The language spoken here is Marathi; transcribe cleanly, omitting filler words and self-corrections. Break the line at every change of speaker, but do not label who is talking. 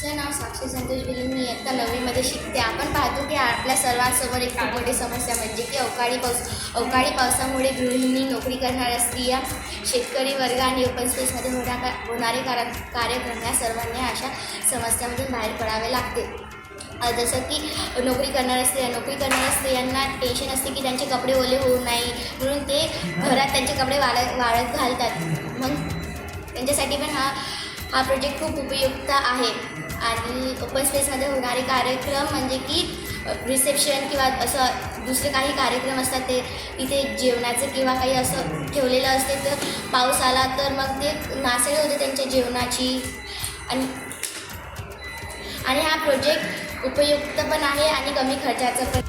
माझं नाव साक्षी संतोष बिले. मी इयत्ता 9वीमध्ये शिकते. आपण पाहतो की आपल्या सर्वांसमोर एक खूप मोठी समस्या म्हणजे की अवकाळी पावसामुळे गृहिणी, नोकरी करणाऱ्या स्त्रिया, शेतकरी वर्ग आणि ओपन स्पेसमध्ये होणारे कार्यक्रम या सर्वांनी अशा समस्यामधून बाहेर पडावे लागते. जसं की नोकरी करणाऱ्या स्त्रियांना टेन्शन असते की त्यांचे कपडे ओले होऊ नये, म्हणून ते घरात त्यांचे कपडे वाळत घालतात. मग त्यांच्यासाठी पण हा प्रोजेक्ट खूप उपयुक्त आहे. आणि ओपन स्पेसमध्ये होणारे कार्यक्रम म्हणजे की रिसेप्शन किंवा असं दुसरे काही कार्यक्रम असतात, ते तिथे जेवणाचं किंवा काही असं ठेवलेलं असते, तर पाऊस आला तर मग ते नासडी होते त्यांच्या जेवणाची. आणि हा प्रोजेक्ट उपयुक्त पण आहे आणि कमी खर्चाचा पण.